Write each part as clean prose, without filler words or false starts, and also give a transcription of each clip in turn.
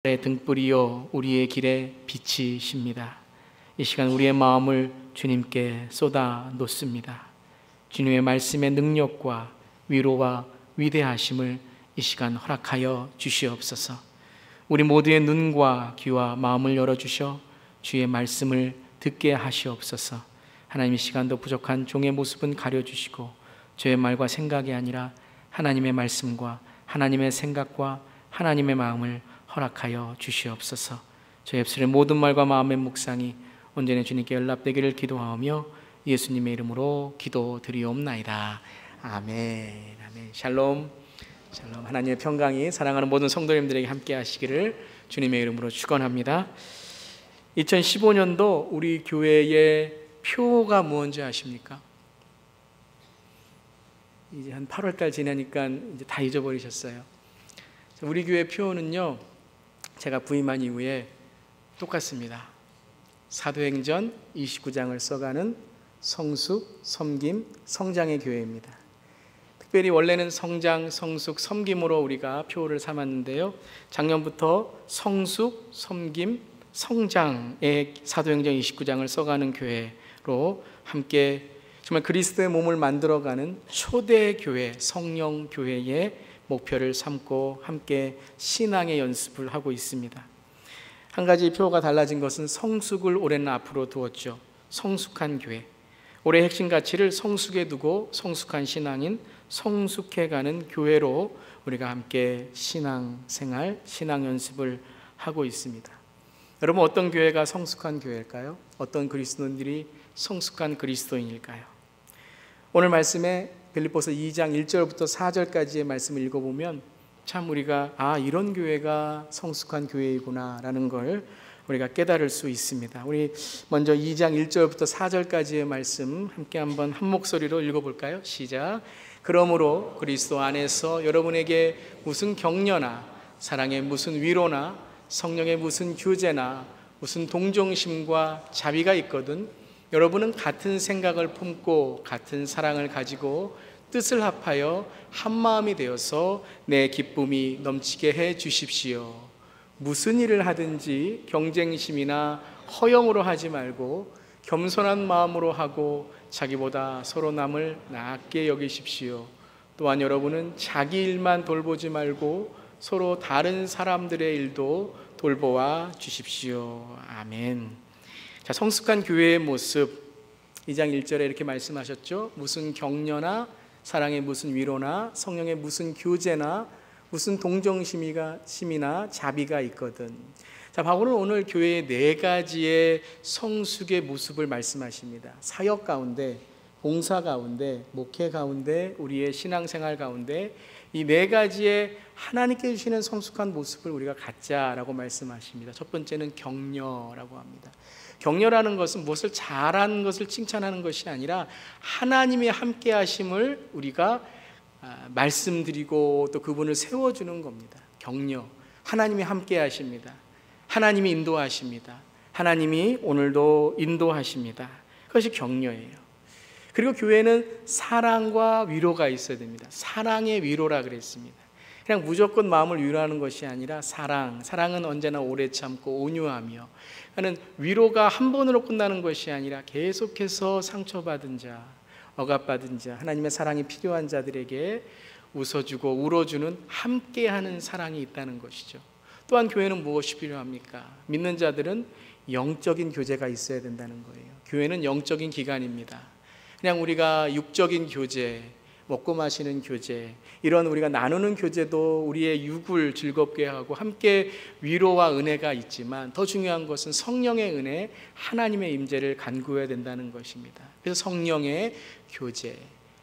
등불이요 우리의 길에 빛이십니다. 이 시간 우리의 마음을 주님께 쏟아 놓습니다. 주님의 말씀의 능력과 위로와 위대하심을 이 시간 허락하여 주시옵소서. 우리 모두의 눈과 귀와 마음을 열어주셔 주의 말씀을 듣게 하시옵소서. 하나님, 이 시간도 부족한 종의 모습은 가려주시고 저의 말과 생각이 아니라 하나님의 말씀과 하나님의 생각과 하나님의 마음을 허락하여 주시옵소서. 저의 입술의 모든 말과 마음의 묵상이 온전히 주님께 연락되기를 기도하며 예수님의 이름으로 기도드리옵나이다. 아멘. 아멘. 샬롬. 샬롬. 하나님의 평강이 사랑하는 모든 성도님들에게 함께 하시기를 주님의 이름으로 축원합니다. 2015년도 우리 교회의 표가 무엇인지 아십니까? 이제 한 8월달 지나니까 이제 다 잊어버리셨어요. 우리 교회 표는요, 제가 부임한 이후에 똑같습니다. 사도행전 29장을 써가는 성숙, 섬김, 성장의 교회입니다. 특별히 원래는 성장, 성숙, 섬김으로 우리가 표를 삼았는데요, 작년부터 성숙, 섬김, 성장의 사도행전 29장을 써가는 교회로 함께 정말 그리스도의 몸을 만들어가는 초대 교회, 성령 교회의 목표를 삼고 함께 신앙의 연습을 하고 있습니다. 한 가지 표가 달라진 것은 성숙을 올해는 앞으로 두었죠. 성숙한 교회. 올해 핵심 가치를 성숙에 두고 성숙한 신앙인 성숙해가는 교회로 우리가 함께 신앙생활, 신앙 연습을 하고 있습니다. 여러분, 어떤 교회가 성숙한 교회일까요? 어떤 그리스도인들이 성숙한 그리스도인일까요? 오늘 말씀에 빌립보서 2장 1절부터 4절까지의 말씀을 읽어보면 참 우리가 이런 교회가 성숙한 교회이구나 라는 걸 우리가 깨달을 수 있습니다. 우리 먼저 2장 1절부터 4절까지의 말씀 함께 한번 한 목소리로 읽어볼까요? 시작. 그러므로 그리스도 안에서 여러분에게 무슨 격려나 사랑의 무슨 위로나 성령의 무슨 교제나 무슨 동정심과 자비가 있거든 여러분은 같은 생각을 품고 같은 사랑을 가지고 뜻을 합하여 한마음이 되어서 내 기쁨이 넘치게 해 주십시오. 무슨 일을 하든지 경쟁심이나 허영으로 하지 말고 겸손한 마음으로 하고 자기보다 서로 남을 낮게 여기십시오. 또한 여러분은 자기 일만 돌보지 말고 서로 다른 사람들의 일도 돌보아 주십시오. 아멘. 자, 성숙한 교회의 모습 2장 1절에 이렇게 말씀하셨죠. 무슨 격려나 사랑의 무슨 위로나 성령의 무슨 교제나 무슨 동정심이나 자비가 있거든. 자, 바울은 오늘 교회의 4가지의 성숙의 모습을 말씀하십니다. 사역 가운데, 봉사 가운데, 목회 가운데, 우리의 신앙생활 가운데 이 4가지의 하나님께 주시는 성숙한 모습을 우리가 갖자라고 말씀하십니다. 첫 번째는 격려라고 합니다. 격려라는 것은 무엇을 잘하는 것을 칭찬하는 것이 아니라 하나님의 함께 하심을 우리가 말씀드리고 또 그분을 세워주는 겁니다. 격려. 하나님이 함께 하십니다. 하나님이 인도하십니다. 하나님이 오늘도 인도하십니다. 그것이 격려예요. 그리고 교회는 사랑과 위로가 있어야 됩니다. 사랑의 위로라 그랬습니다. 그냥 무조건 마음을 위로하는 것이 아니라 사랑은 언제나 오래 참고 온유하며 하는 위로가 한 번으로 끝나는 것이 아니라 계속해서 상처받은 자, 억압받은 자, 하나님의 사랑이 필요한 자들에게 웃어주고 울어주는 함께하는 사랑이 있다는 것이죠. 또한 교회는 무엇이 필요합니까? 믿는 자들은 영적인 교제가 있어야 된다는 거예요. 교회는 영적인 기관입니다. 그냥 우리가 육적인 교제, 먹고 마시는 교제, 이런 우리가 나누는 교제도 우리의 육을 즐겁게 하고 함께 위로와 은혜가 있지만 더 중요한 것은 성령의 은혜, 하나님의 임재를 간구해야 된다는 것입니다. 그래서 성령의 교제,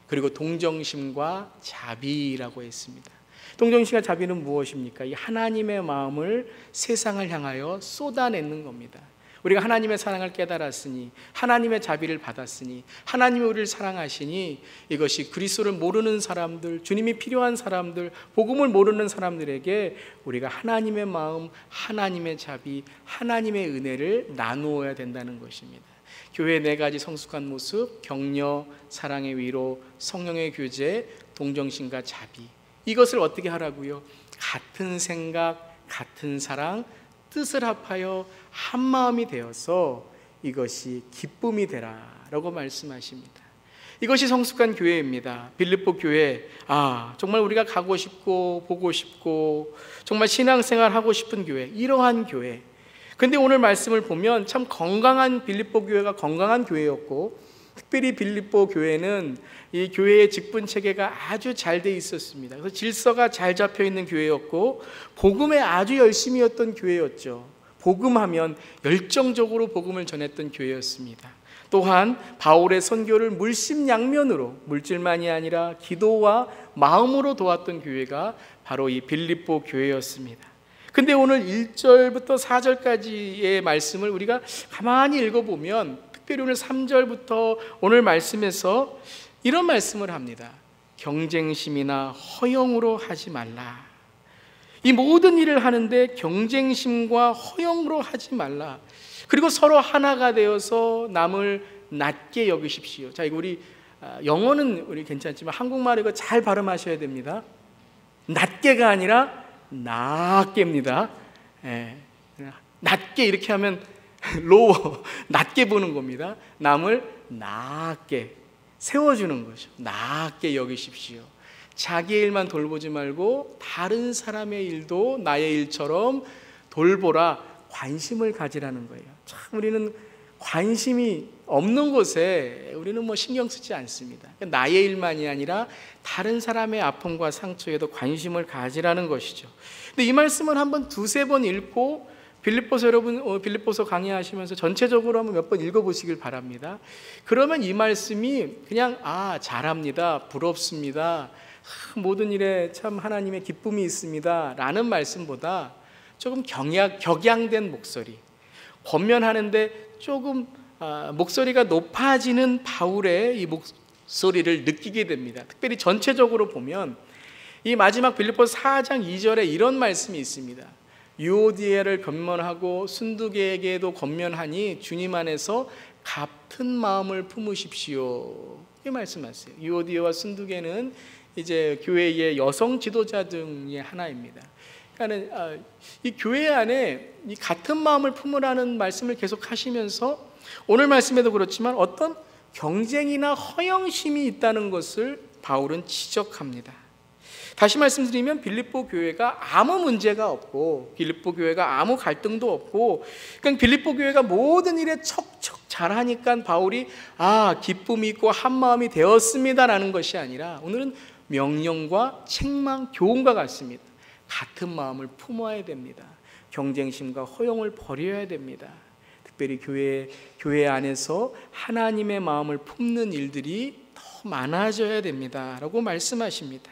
그리고 동정심과 자비라고 했습니다. 동정심과 자비는 무엇입니까? 이 하나님의 마음을 세상을 향하여 쏟아내는 겁니다. 우리가 하나님의 사랑을 깨달았으니, 하나님의 자비를 받았으니, 하나님이 우리를 사랑하시니 이것이 그리스도를 모르는 사람들, 주님이 필요한 사람들, 복음을 모르는 사람들에게 우리가 하나님의 마음, 하나님의 자비, 하나님의 은혜를 나누어야 된다는 것입니다. 교회의 4가지 성숙한 모습, 격려, 사랑의 위로, 성령의 교제, 동정심과 자비. 이것을 어떻게 하라고요? 같은 생각, 같은 사랑, 뜻을 합하여 한 마음이 되어서 이것이 기쁨이 되라라고 말씀하십니다. 이것이 성숙한 교회입니다. 빌립보 교회, 정말 우리가 가고 싶고 보고 싶고 정말 신앙생활 하고 싶은 교회, 이러한 교회. 근데 오늘 말씀을 보면 참 건강한 빌립보 교회가 건강한 교회였고, 특별히 빌립보 교회는 이 교회의 직분 체계가 아주 잘 돼 있었습니다. 그래서 질서가 잘 잡혀 있는 교회였고, 복음에 아주 열심히 였던 교회였죠. 복음하면 열정적으로 복음을 전했던 교회였습니다. 또한 바울의 선교를 물심양면으로, 물질만이 아니라 기도와 마음으로 도왔던 교회가 바로 이 빌립보 교회였습니다. 근데 오늘 1절부터 4절까지의 말씀을 우리가 가만히 읽어보면, 특별히 오늘 3절부터 오늘 말씀에서 이런 말씀을 합니다. 경쟁심이나 허영으로 하지 말라. 이 모든 일을 하는데 경쟁심과 허영으로 하지 말라. 그리고 서로 하나가 되어서 남을 낮게 여기십시오. 자, 이거 우리 영어는 우리 괜찮지만 한국말 이거 잘 발음하셔야 됩니다. 낮게가 아니라 낮게입니다. 낮게 이렇게 하면 로워, 낮게 보는 겁니다. 남을 낮게 세워주는 거죠. 낮게 여기십시오. 자기 일만 돌보지 말고 다른 사람의 일도 나의 일처럼 돌보라. 관심을 가지라는 거예요. 참 우리는 관심이 없는 곳에 우리는 신경 쓰지 않습니다. 나의 일만이 아니라 다른 사람의 아픔과 상처에도 관심을 가지라는 것이죠. 근데 이 말씀을 한번 두세 번 읽고, 빌립보서 여러분 빌립보서 강의하시면서 전체적으로 한번 몇 번 읽어보시길 바랍니다. 그러면 이 말씀이 그냥 잘합니다, 부럽습니다, 모든 일에 참 하나님의 기쁨이 있습니다 라는 말씀보다 조금 격양된 목소리, 권면하는데 조금 목소리가 높아지는 바울의 이 목소리를 느끼게 됩니다. 특별히 전체적으로 보면 이 마지막 빌립보서 4장 2절에 이런 말씀이 있습니다. 유오디아를 권면하고 순두계에게도 권면하니 주님 안에서 같은 마음을 품으십시오. 이 말씀하세요. 유오디아와 순두계는 이제 교회의 여성 지도자 중의 하나입니다. 그러니까 이 교회 안에 이 같은 마음을 품으라는 말씀을 계속 하시면서 오늘 말씀에도 그렇지만 어떤 경쟁이나 허영심이 있다는 것을 바울은 지적합니다. 다시 말씀드리면 빌립보 교회가 아무 문제가 없고, 빌립보 교회가 아무 갈등도 없고, 그러니까 빌립보 교회가 모든 일에 척척 잘하니까 바울이 기쁨이 있고 한 마음이 되었습니다라는 것이 아니라, 오늘은 명령과 책망, 교훈과 같습니다. 같은 마음을 품어야 됩니다. 경쟁심과 허영을 버려야 됩니다. 특별히 교회 안에서 하나님의 마음을 품는 일들이 더 많아져야 됩니다 라고 말씀하십니다.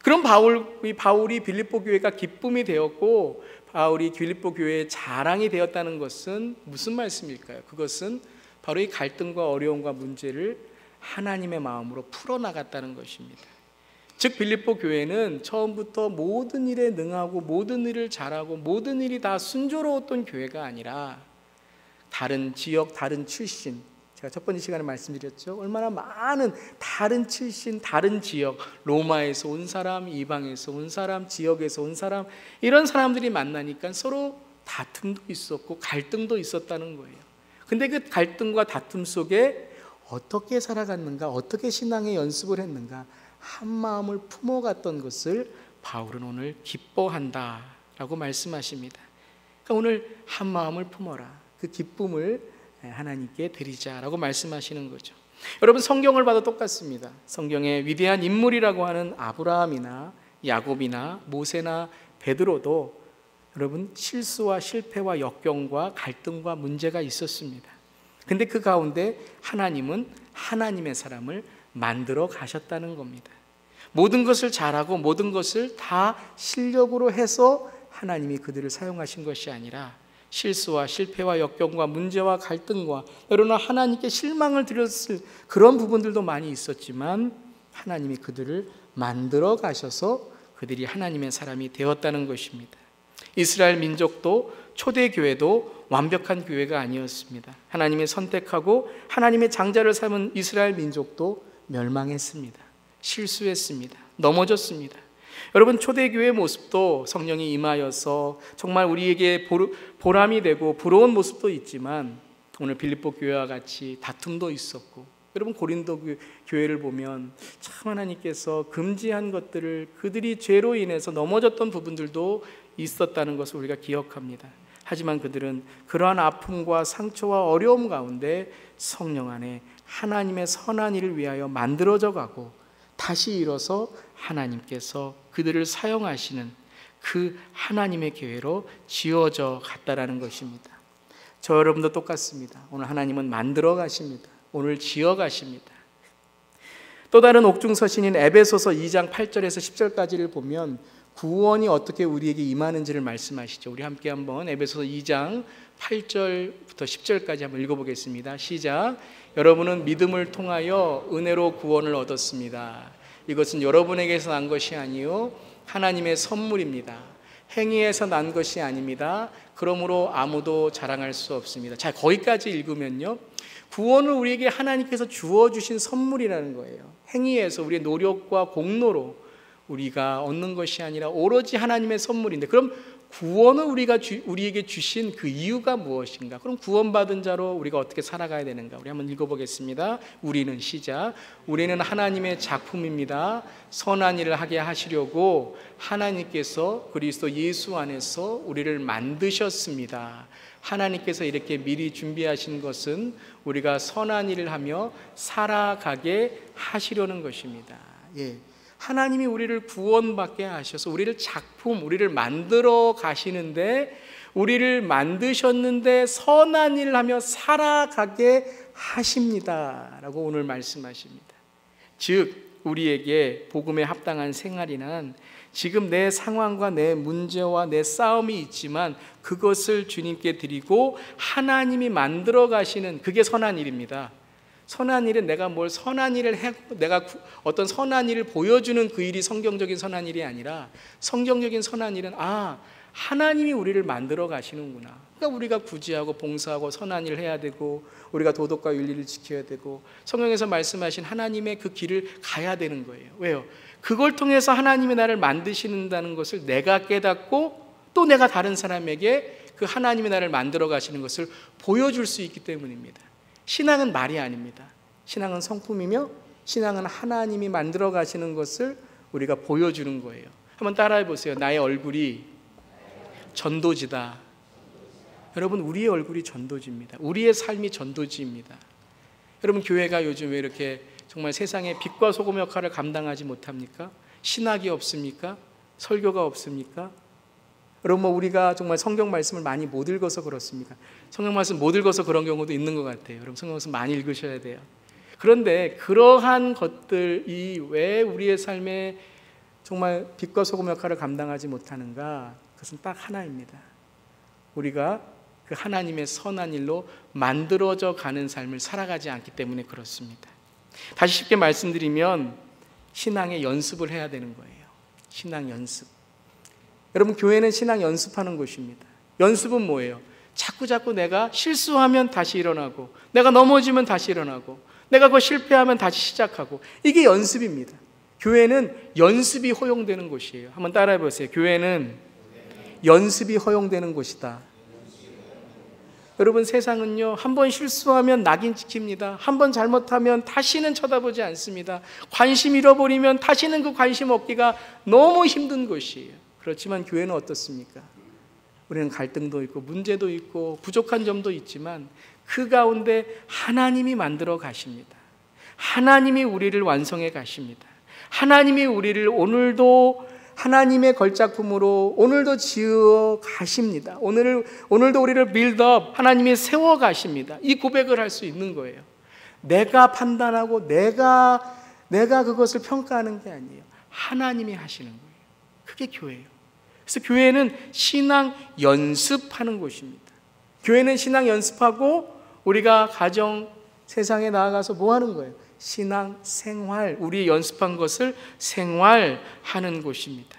그럼 바울이 빌립보 교회가 기쁨이 되었고 바울이 빌립보 교회의 자랑이 되었다는 것은 무슨 말씀일까요? 그것은 바로 이 갈등과 어려움과 문제를 하나님의 마음으로 풀어나갔다는 것입니다. 즉 빌립보 교회는 처음부터 모든 일에 능하고 모든 일을 잘하고 모든 일이 다 순조로웠던 교회가 아니라 다른 지역, 다른 출신, 제가 첫 번째 시간에 말씀드렸죠. 얼마나 많은 다른 출신, 다른 지역, 로마에서 온 사람, 이방에서 온 사람, 지역에서 온 사람, 이런 사람들이 만나니까 서로 다툼도 있었고 갈등도 있었다는 거예요. 근데 그 갈등과 다툼 속에 어떻게 살아갔는가, 어떻게 신앙의 연습을 했는가, 한 마음을 품어갔던 것을 바울은 오늘 기뻐한다라고 말씀하십니다. 그러니까 오늘 한 마음을 품어라, 그 기쁨을 하나님께 드리자라고 말씀하시는 거죠. 여러분 성경을 봐도 똑같습니다. 성경의 위대한 인물이라고 하는 아브라함이나 야곱이나 모세나 베드로도 여러분 실수와 실패와 역경과 갈등과 문제가 있었습니다. 근데 그 가운데 하나님은 하나님의 사람을 만들어 가셨다는 겁니다. 모든 것을 잘하고 모든 것을 다 실력으로 해서 하나님이 그들을 사용하신 것이 아니라 실수와 실패와 역경과 문제와 갈등과 때로는 하나님께 실망을 드렸을 그런 부분들도 많이 있었지만 하나님이 그들을 만들어 가셔서 그들이 하나님의 사람이 되었다는 것입니다. 이스라엘 민족도 초대교회도 완벽한 교회가 아니었습니다. 하나님이 선택하고 하나님의 장자를 삼은 이스라엘 민족도 멸망했습니다. 실수했습니다. 넘어졌습니다. 여러분, 초대교회의 모습도 성령이 임하여서 정말 우리에게 보람이 되고 부러운 모습도 있지만, 오늘 빌립보 교회와 같이 다툼도 있었고, 여러분 고린도 교회를 보면 참 하나님께서 금지한 것들을, 그들이 죄로 인해서 넘어졌던 부분들도 있었다는 것을 우리가 기억합니다. 하지만 그들은 그러한 아픔과 상처와 어려움 가운데 성령 안에 하나님의 선한 일을 위하여 만들어져 가고 다시 일어서 하나님께서 그들을 사용하시는 그 하나님의 교회로 지어져 갔다라는 것입니다. 저 여러분도 똑같습니다. 오늘 하나님은 만들어 가십니다. 오늘 지어 가십니다. 또 다른 옥중서신인 에베소서 2장 8절에서 10절까지를 보면 구원이 어떻게 우리에게 임하는지를 말씀하시죠. 우리 함께 한번 에베소서 2장 8절부터 10절까지 한번 읽어보겠습니다. 시작. 여러분은 믿음을 통하여 은혜로 구원을 얻었습니다. 이것은 여러분에게서 난 것이 아니요 하나님의 선물입니다. 행위에서 난 것이 아닙니다. 그러므로 아무도 자랑할 수 없습니다. 자, 거기까지 읽으면요, 구원을 우리에게 하나님께서 주어주신 선물이라는 거예요. 행위에서, 우리의 노력과 공로로 우리가 얻는 것이 아니라 오로지 하나님의 선물인데, 그럼 구원을 우리에게 주신 그 이유가 무엇인가? 그럼 구원받은 자로 우리가 어떻게 살아가야 되는가? 우리 한번 읽어보겠습니다. 우리는, 시작. 우리는 하나님의 작품입니다. 선한 일을 하게 하시려고 하나님께서 그리스도 예수 안에서 우리를 만드셨습니다. 하나님께서 이렇게 미리 준비하신 것은 우리가 선한 일을 하며 살아가게 하시려는 것입니다. 예. 하나님이 우리를 구원받게 하셔서 우리를 작품, 우리를 만들어 가시는데, 우리를 만드셨는데 선한 일을 하며 살아가게 하십니다 라고 오늘 말씀하십니다. 즉 우리에게 복음에 합당한 생활이란 지금 내 상황과 내 문제와 내 싸움이 있지만 그것을 주님께 드리고 하나님이 만들어 가시는, 그게 선한 일입니다. 선한 일은 내가 뭘 선한 일을 해, 내가 어떤 선한 일을 보여주는 그 일이 성경적인 선한 일이 아니라, 성경적인 선한 일은 하나님이 우리를 만들어 가시는구나. 그러니까 우리가 구제하고 봉사하고 선한 일을 해야 되고, 우리가 도덕과 윤리를 지켜야 되고, 성경에서 말씀하신 하나님의 그 길을 가야 되는 거예요. 왜요? 그걸 통해서 하나님이 나를 만드시는다는 것을 내가 깨닫고, 또 내가 다른 사람에게 그 하나님이 나를 만들어 가시는 것을 보여줄 수 있기 때문입니다. 신앙은 말이 아닙니다. 신앙은 성품이며, 신앙은 하나님이 만들어 가시는 것을 우리가 보여주는 거예요. 한번 따라해 보세요. 나의 얼굴이 전도지다. 여러분, 우리의 얼굴이 전도지입니다. 우리의 삶이 전도지입니다. 여러분, 교회가 요즘 왜 이렇게 정말 세상의 빛과 소금 역할을 감당하지 못합니까? 신학이 없습니까? 설교가 없습니까? 여러분, 우리가 정말 성경 말씀을 많이 못 읽어서 그렇습니까? 성경 말씀 못 읽어서 그런 경우도 있는 것 같아요. 여러분, 성경 말씀 많이 읽으셔야 돼요. 그런데 그러한 것들이 왜 우리의 삶에 정말 빛과 소금 역할을 감당하지 못하는가? 그것은 딱 하나입니다. 우리가 그 하나님의 선한 일로 만들어져 가는 삶을 살아가지 않기 때문에 그렇습니다. 다시 쉽게 말씀드리면 신앙의 연습을 해야 되는 거예요. 신앙 연습. 여러분, 교회는 신앙 연습하는 곳입니다. 연습은 뭐예요? 자꾸 내가 실수하면 다시 일어나고, 내가 넘어지면 다시 일어나고, 내가 그거 실패하면 다시 시작하고, 이게 연습입니다. 교회는 연습이 허용되는 곳이에요. 한번 따라해 보세요. 교회는 연습이 허용되는 곳이다. 여러분, 세상은요, 한 번 실수하면 낙인 찍힙니다. 한 번 잘못하면 다시는 쳐다보지 않습니다. 관심 잃어버리면 다시는 그 관심 얻기가 너무 힘든 곳이에요. 그렇지만 교회는 어떻습니까? 우리는 갈등도 있고 문제도 있고 부족한 점도 있지만 그 가운데 하나님이 만들어 가십니다. 하나님이 우리를 완성해 가십니다. 하나님이 우리를 오늘도 하나님의 걸작품으로 오늘도 지어 가십니다. 오늘도 우리를 빌드업, 하나님이 세워 가십니다. 이 고백을 할 수 있는 거예요. 내가 판단하고 내가 그것을 평가하는 게 아니에요. 하나님이 하시는 거예요. 그게 교회예요. 그래서 교회는 신앙 연습하는 곳입니다. 교회는 신앙 연습하고 우리가 가정, 세상에 나아가서 뭐 하는 거예요? 신앙 생활, 우리 연습한 것을 생활하는 곳입니다.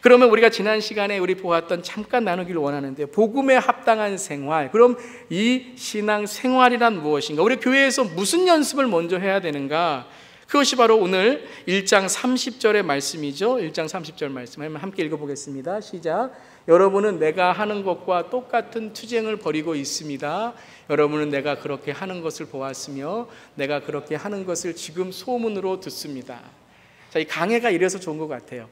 그러면 우리가 지난 시간에 우리 보았던 잠깐 나누기를 원하는데, 복음에 합당한 생활, 그럼 이 신앙 생활이란 무엇인가? 우리 교회에서 무슨 연습을 먼저 해야 되는가? 그것이 바로 오늘 1장 30절의 말씀이죠. 1장 30절 말씀 함께 읽어보겠습니다. 시작. 여러분은 내가 하는 것과 똑같은 투쟁을 벌이고 있습니다. 여러분은 내가 그렇게 하는 것을 보았으며 내가 그렇게 하는 것을 지금 소문으로 듣습니다. 자, 이 강해가 이래서 좋은 것 같아요.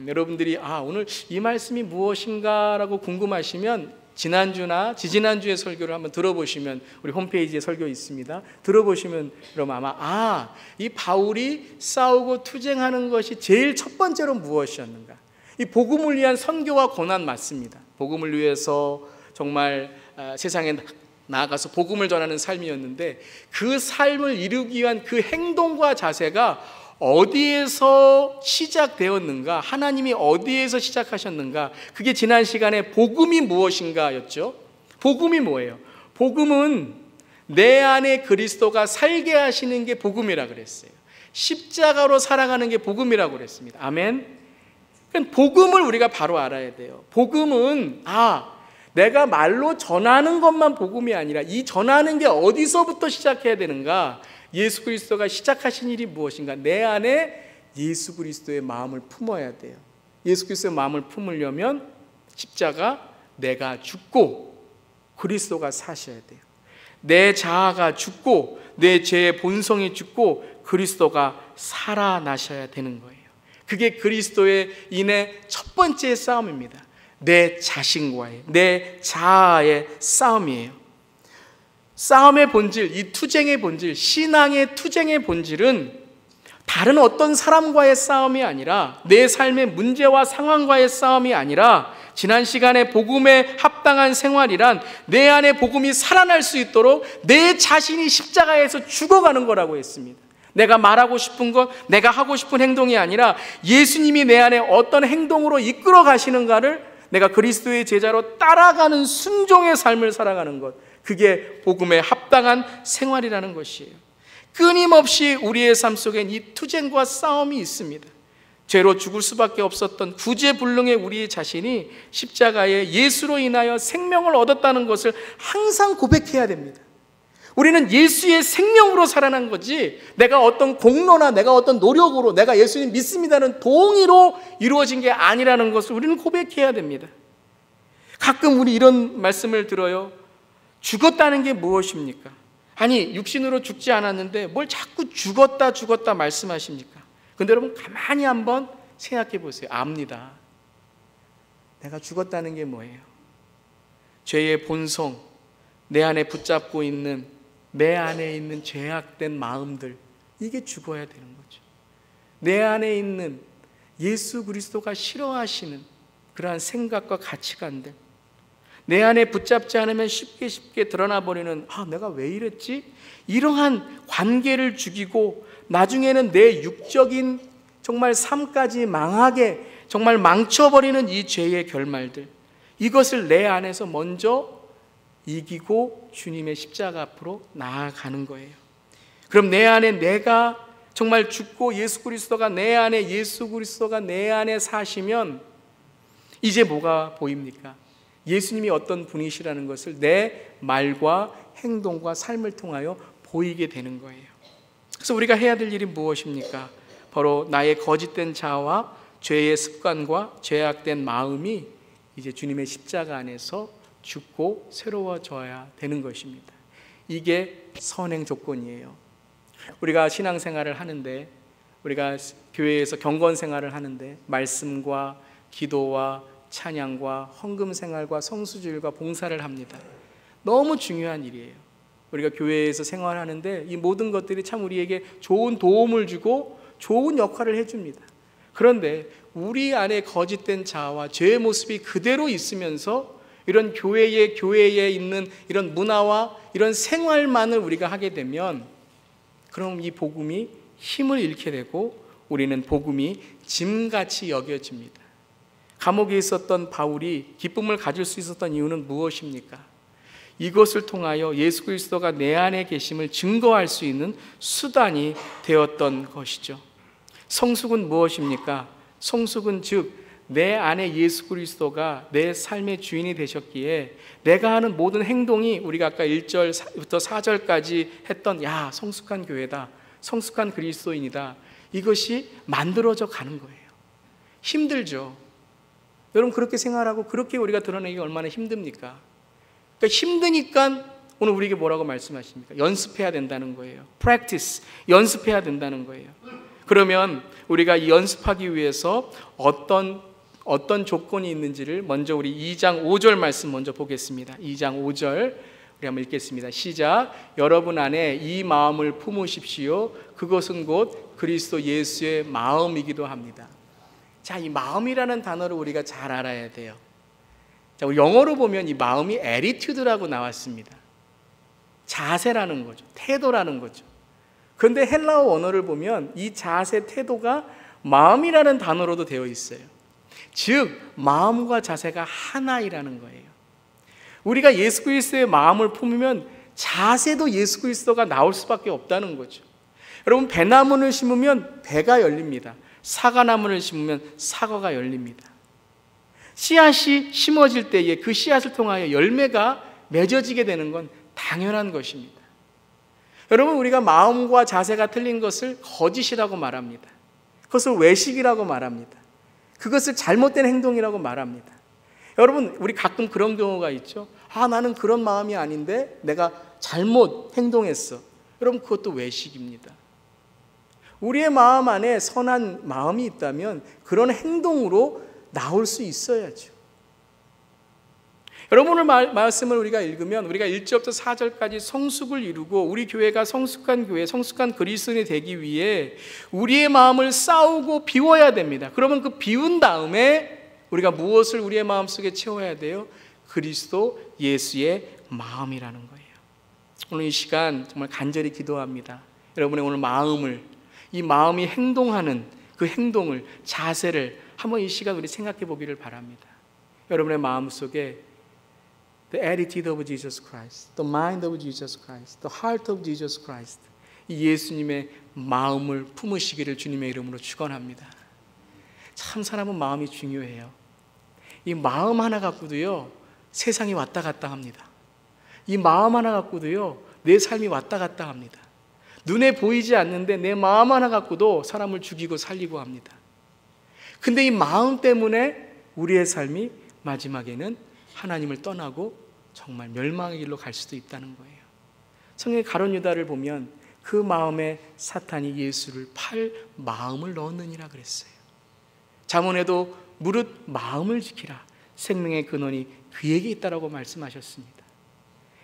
여러분들이 오늘 이 말씀이 무엇인가 라고 궁금하시면 지난주나 지지난주의 설교를 한번 들어보시면, 우리 홈페이지에 설교 있습니다. 들어보시면 그럼 아마 이 바울이 싸우고 투쟁하는 것이 제일 첫 번째로 무엇이었는가, 이 복음을 위한 선교와 고난 맞습니다. 복음을 위해서 정말 세상에 나아가서 복음을 전하는 삶이었는데, 그 삶을 이루기 위한 그 행동과 자세가 어디에서 시작되었는가, 하나님이 어디에서 시작하셨는가, 그게 지난 시간에 복음이 무엇인가 였죠. 복음이 뭐예요? 복음은 내 안에 그리스도가 살게 하시는 게 복음이라 그랬어요. 십자가로 살아가는 게 복음이라고 그랬습니다. 아멘. 그러니까 복음을 우리가 바로 알아야 돼요. 복음은 내가 말로 전하는 것만 복음이 아니라 이 전하는 게 어디서부터 시작해야 되는가, 예수 그리스도가 시작하신 일이 무엇인가, 내 안에 예수 그리스도의 마음을 품어야 돼요. 예수 그리스도의 마음을 품으려면 십자가, 내가 죽고 그리스도가 사셔야 돼요. 내 자아가 죽고 내 죄의 본성이 죽고 그리스도가 살아나셔야 되는 거예요. 그게 그리스도의 인의 첫 번째 싸움입니다. 내 자신과의, 내 자아의 싸움이에요. 싸움의 본질, 이 투쟁의 본질, 신앙의 투쟁의 본질은 다른 어떤 사람과의 싸움이 아니라, 내 삶의 문제와 상황과의 싸움이 아니라, 지난 시간에 복음에 합당한 생활이란 내 안에 복음이 살아날 수 있도록 내 자신이 십자가에서 죽어가는 거라고 했습니다. 내가 말하고 싶은 것, 내가 하고 싶은 행동이 아니라 예수님이 내 안에 어떤 행동으로 이끌어 가시는가를 내가 그리스도의 제자로 따라가는 순종의 삶을 살아가는 것, 그게 복음에 합당한 생활이라는 것이에요. 끊임없이 우리의 삶 속엔 이 투쟁과 싸움이 있습니다. 죄로 죽을 수밖에 없었던 구제불능의 우리 자신이 십자가에 예수로 인하여 생명을 얻었다는 것을 항상 고백해야 됩니다. 우리는 예수의 생명으로 살아난 거지, 내가 어떤 공로나 내가 어떤 노력으로 내가 예수님 믿습니다는 동의로 이루어진 게 아니라는 것을 우리는 고백해야 됩니다. 가끔 우리 이런 말씀을 들어요. 죽었다는 게 무엇입니까? 아니, 육신으로 죽지 않았는데 뭘 자꾸 죽었다 말씀하십니까? 근데 여러분 가만히 한번 생각해 보세요. 압니다. 내가 죽었다는 게 뭐예요? 죄의 본성, 내 안에 붙잡고 있는, 내 안에 있는 죄악된 마음들, 이게 죽어야 되는 거죠. 내 안에 있는 예수 그리스도가 싫어하시는 그러한 생각과 가치관들, 내 안에 붙잡지 않으면 쉽게 드러나 버리는 내가 왜 이랬지? 이러한 관계를 죽이고 나중에는 내 육적인 정말 삶까지 망하게 정말 망쳐버리는 이 죄의 결말들, 이것을 내 안에서 먼저 이기고 주님의 십자가 앞으로 나아가는 거예요. 그럼 내 안에 내가 정말 죽고 예수 그리스도가 내 안에 사시면 이제 뭐가 보입니까? 예수님이 어떤 분이시라는 것을 내 말과 행동과 삶을 통하여 보이게 되는 거예요. 그래서 우리가 해야 될 일이 무엇입니까? 바로 나의 거짓된 자아와 죄의 습관과 죄악된 마음이 이제 주님의 십자가 안에서 죽고 새로워져야 되는 것입니다. 이게 선행 조건이에요. 우리가 신앙생활을 하는데, 우리가 교회에서 경건 생활을 하는데 말씀과 기도와 찬양과 헌금 생활과 성수주일과 봉사를 합니다. 너무 중요한 일이에요. 우리가 교회에서 생활하는데 이 모든 것들이 참 우리에게 좋은 도움을 주고 좋은 역할을 해줍니다. 그런데 우리 안에 거짓된 자아와 죄의 모습이 그대로 있으면서 이런 교회에 있는 이런 문화와 이런 생활만을 우리가 하게 되면, 그럼 이 복음이 힘을 잃게 되고 우리는 복음이 짐같이 여겨집니다. 감옥에 있었던 바울이 기쁨을 가질 수 있었던 이유는 무엇입니까? 이것을 통하여 예수 그리스도가 내 안에 계심을 증거할 수 있는 수단이 되었던 것이죠. 성숙은 무엇입니까? 성숙은 즉 내 안에 예수 그리스도가 내 삶의 주인이 되셨기에 내가 하는 모든 행동이, 우리가 아까 1절부터 4절까지 했던 성숙한 교회다, 성숙한 그리스도인이다. 이것이 만들어져 가는 거예요. 힘들죠. 여러분 그렇게 생활하고 그렇게 우리가 드러내기 얼마나 힘듭니까? 그러니까 힘드니까 오늘 우리에게 뭐라고 말씀하십니까? 연습해야 된다는 거예요. practice, 연습해야 된다는 거예요. 그러면 우리가 이 연습하기 위해서 어떤 조건이 있는지를 먼저 우리 2장 5절 말씀 먼저 보겠습니다. 2장 5절 우리 한번 읽겠습니다. 시작. 여러분 안에 이 마음을 품으십시오. 그것은 곧 그리스도 예수의 마음이기도 합니다. 자, 이 마음이라는 단어를 우리가 잘 알아야 돼요. 자, 우리 영어로 보면 이 마음이 attitude라고 나왔습니다. 자세라는 거죠. 태도라는 거죠. 그런데 헬라어 원어를 보면 이 자세, 태도가 마음이라는 단어로도 되어 있어요. 즉 마음과 자세가 하나이라는 거예요. 우리가 예수 그리스도의 마음을 품으면 자세도 예수 그리스도가 나올 수밖에 없다는 거죠. 여러분 배나무를 심으면 배가 열립니다. 사과나무를 심으면 사과가 열립니다. 씨앗이 심어질 때에 그 씨앗을 통하여 열매가 맺어지게 되는 건 당연한 것입니다. 여러분 우리가 마음과 자세가 틀린 것을 거짓이라고 말합니다. 그것을 외식이라고 말합니다. 그것을 잘못된 행동이라고 말합니다. 여러분 우리 가끔 그런 경우가 있죠. 나는 그런 마음이 아닌데 내가 잘못 행동했어. 여러분 그것도 외식입니다. 우리의 마음 안에 선한 마음이 있다면 그런 행동으로 나올 수 있어야죠. 여러분 오늘 말씀을 우리가 읽으면 우리가 1절부터 4절까지 성숙을 이루고 우리 교회가 성숙한 교회, 성숙한 그리스도인이 되기 위해 우리의 마음을 싸우고 비워야 됩니다. 그러면 그 비운 다음에 우리가 무엇을 우리의 마음속에 채워야 돼요? 그리스도 예수의 마음이라는 거예요. 오늘 이 시간 정말 간절히 기도합니다. 여러분의 오늘 마음을, 이 마음이 행동하는 그 행동을, 자세를 한번 이 시간 우리 생각해 보기를 바랍니다. 여러분의 마음속에 The attitude of Jesus Christ, the mind of Jesus Christ, the heart of Jesus Christ, 이 예수님의 마음을 품으시기를 주님의 이름으로 축원합니다. 참 사람은 마음이 중요해요. 이 마음 하나 갖고도요 세상이 왔다 갔다 합니다. 이 마음 하나 갖고도요 내 삶이 왔다 갔다 합니다. 눈에 보이지 않는데 내 마음 하나 갖고도 사람을 죽이고 살리고 합니다. 근데 이 마음 때문에 우리의 삶이 마지막에는 하나님을 떠나고 정말 멸망의 길로 갈 수도 있다는 거예요. 성경의 가룟 유다를 보면 그 마음에 사탄이 예수를 팔 마음을 넣었느니라 그랬어요. 잠언에도 무릇 마음을 지키라. 생명의 근원이 그에게 있다라고 말씀하셨습니다.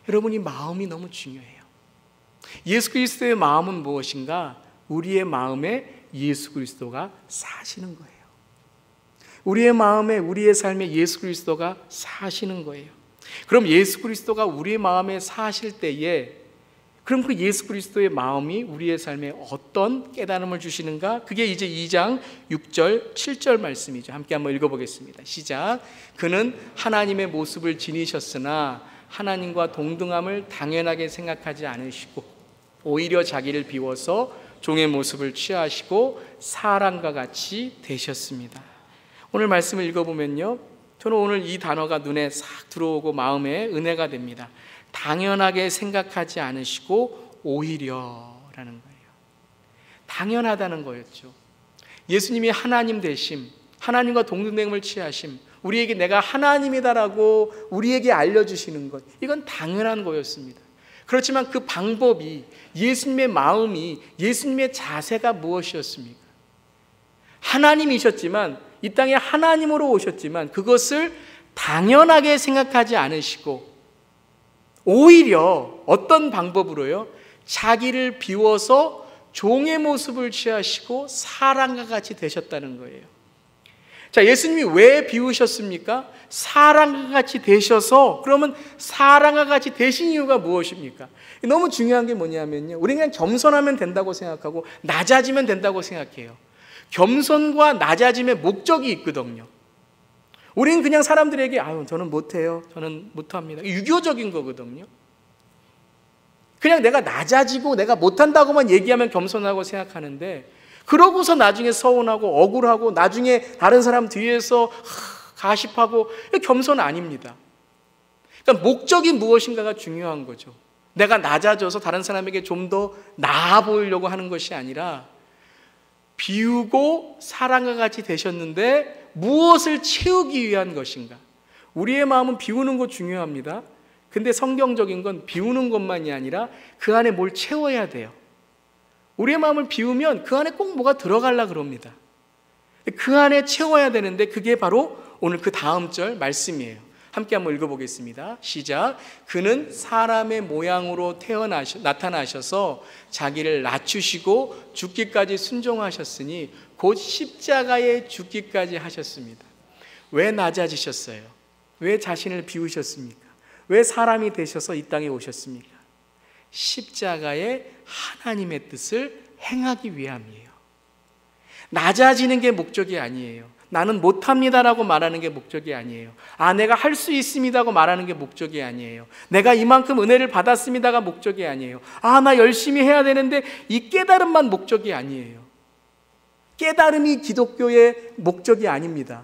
여러분 이 마음이 너무 중요해요. 예수 그리스도의 마음은 무엇인가? 우리의 마음에 예수 그리스도가 사시는 거예요. 우리의 마음에, 우리의 삶에 예수 그리스도가 사시는 거예요. 그럼 예수 그리스도가 우리의 마음에 사실 때에 그럼 그 예수 그리스도의 마음이 우리의 삶에 어떤 깨달음을 주시는가? 그게 이제 2장 6절 7절 말씀이죠. 함께 한번 읽어보겠습니다. 시작. 그는 하나님의 모습을 지니셨으나 하나님과 동등함을 당연하게 생각하지 않으시고 오히려 자기를 비워서 종의 모습을 취하시고 사람과 같이 되셨습니다. 오늘 말씀을 읽어보면요 저는 오늘 이 단어가 눈에 싹 들어오고 마음에 은혜가 됩니다. 당연하게 생각하지 않으시고 오히려라는 거예요. 당연하다는 거였죠. 예수님이 하나님 되심, 하나님과 동등됨을 취하심, 우리에게 내가 하나님이다라고 우리에게 알려주시는 것, 이건 당연한 거였습니다. 그렇지만 그 방법이, 예수님의 마음이, 예수님의 자세가 무엇이었습니까? 하나님이셨지만, 이 땅에 하나님으로 오셨지만 그것을 당연하게 생각하지 않으시고 오히려 어떤 방법으로요? 자기를 비워서 종의 모습을 취하시고 사람과 같이 되셨다는 거예요. 자, 예수님이 왜 비우셨습니까? 사람과 같이 되셔서, 그러면 사람과 같이 되신 이유가 무엇입니까? 너무 중요한 게 뭐냐면요, 우리는 그냥 겸손하면 된다고 생각하고 낮아지면 된다고 생각해요. 겸손과 낮아짐의 목적이 있거든요. 우리는 그냥 사람들에게 저는 못해요, 저는 못합니다, 유교적인 거거든요. 그냥 내가 낮아지고 내가 못한다고만 얘기하면 겸손하고 생각하는데, 그러고서 나중에 서운하고 억울하고 나중에 다른 사람 뒤에서 가십하고, 겸손 아닙니다. 그러니까 목적이 무엇인가가 중요한 거죠. 내가 낮아져서 다른 사람에게 좀 더 나아 보이려고 하는 것이 아니라 비우고 사랑과 같이 되셨는데 무엇을 채우기 위한 것인가? 우리의 마음은 비우는 거 중요합니다. 근데 성경적인 건 비우는 것만이 아니라 그 안에 뭘 채워야 돼요. 우리의 마음을 비우면 그 안에 꼭 뭐가 들어가려고 그럽니다. 그 안에 채워야 되는데 그게 바로 오늘 그 다음 절 말씀이에요. 함께 한번 읽어보겠습니다. 시작. 그는 사람의 모양으로 나타나셔서 자기를 낮추시고 죽기까지 순종하셨으니 곧 십자가에 죽기까지 하셨습니다. 왜 낮아지셨어요? 왜 자신을 비우셨습니까? 왜 사람이 되셔서 이 땅에 오셨습니까? 십자가의 하나님의 뜻을 행하기 위함이에요. 낮아지는 게 목적이 아니에요. 나는 못합니다라고 말하는 게 목적이 아니에요. 내가 할 수 있습니다고 말하는 게 목적이 아니에요. 내가 이만큼 은혜를 받았습니다가 목적이 아니에요. 나 열심히 해야 되는데 이 깨달음만 목적이 아니에요. 깨달음이 기독교의 목적이 아닙니다.